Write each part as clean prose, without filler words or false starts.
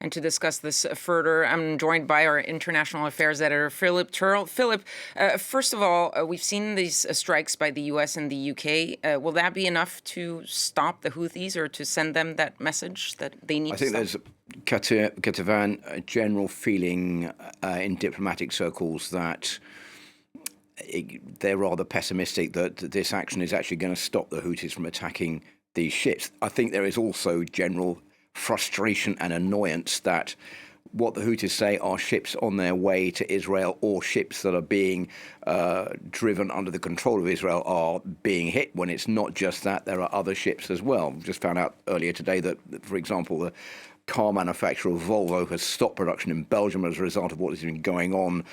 And to discuss this further, I'm joined by our international affairs editor, Philip Turle. Philip, first of all, we've seen these strikes by the U.S. and the U.K. Will that be enough to stop the Houthis or to send them that message that they need to stop? I think there's, Katavan, a general feeling in diplomatic circles that they're rather pessimistic that this action is actually going to stop the Houthis from attacking these ships. I think there is also general frustration and annoyance that what the Houthis say are ships on their way to Israel or ships that are being driven under the control of Israel are being hit, when it's not just that, there are other ships as well. We just found out earlier today that, for example, the car manufacturer Volvo has stopped production in Belgium as a result of what has been going on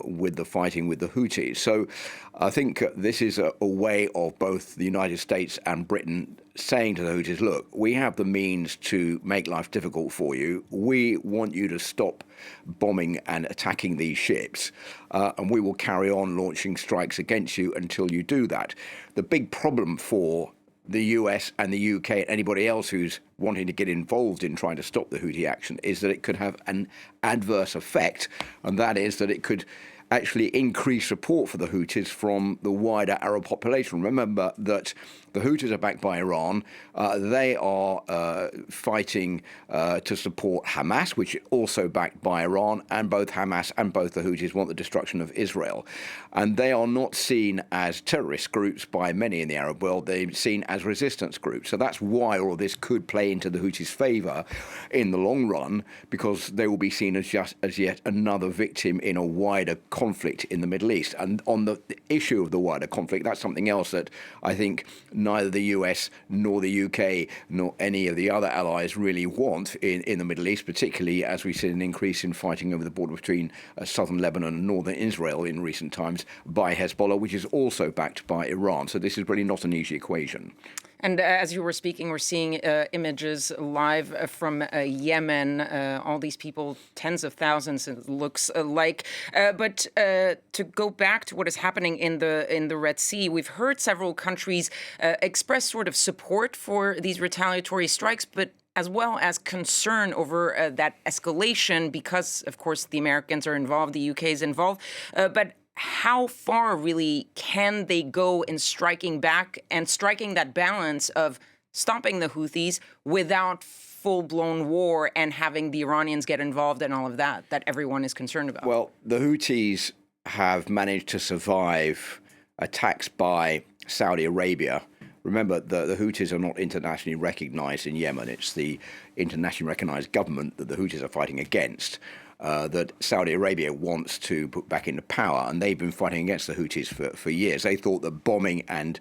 with the fighting with the Houthis. So I think this is a way of both the United States and Britain saying to the Houthis, look, we have the means to make life difficult for you. We want you to stop bombing and attacking these ships, and we will carry on launching strikes against you until you do that. The big problem for the US and the UK and anybody else who's wanting to get involved in trying to stop the Houthi action is that it could have an adverse effect, and that is that it could actually increase support for the Houthis from the wider Arab population. Remember that the Houthis are backed by Iran. They are fighting to support Hamas, which is also backed by Iran, and both Hamas and both the Houthis want the destruction of Israel. And they are not seen as terrorist groups by many in the Arab world. They're seen as resistance groups. So that's why all of this could play into the Houthis' favour in the long run, because they will be seen as yet another victim in a wider conflict in the Middle East. And on the issue of the wider conflict, that's something else that I think neither the US nor the UK nor any of the other allies really want in the Middle East, particularly as we see an increase in fighting over the border between southern Lebanon and northern Israel in recent times by Hezbollah, which is also backed by Iran. So this is really not an easy equation. And as you were speaking, we're seeing images live from Yemen. All these people, tens of thousands, it looks like. But to go back to what is happening in the Red Sea, we've heard several countries express sort of support for these retaliatory strikes, but as well as concern over that escalation, because, of course, the Americans are involved, the UK is involved. But how far really can they go in striking back and striking that balance of stopping the Houthis without full-blown war and having the Iranians get involved and all of that everyone is concerned about? Well, the Houthis have managed to survive attacks by Saudi Arabia. Remember, the Houthis are not internationally recognized in Yemen. It's the internationally recognized government that the Houthis are fighting against, that Saudi Arabia wants to put back into power, and they've been fighting against the Houthis for years. They thought that bombing and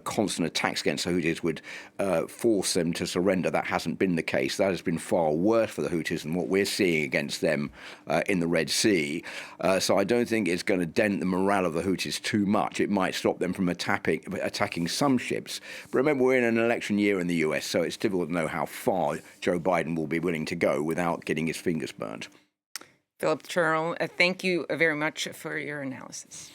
constant attacks against the Houthis would force them to surrender. That hasn't been the case. That has been far worse for the Houthis than what we're seeing against them in the Red Sea. So I don't think it's going to dent the morale of the Houthis too much. It might stop them from attacking some ships. But remember, we're in an election year in the US, so it's difficult to know how far Joe Biden will be willing to go without getting his fingers burnt. Philip Turle, thank you very much for your analysis.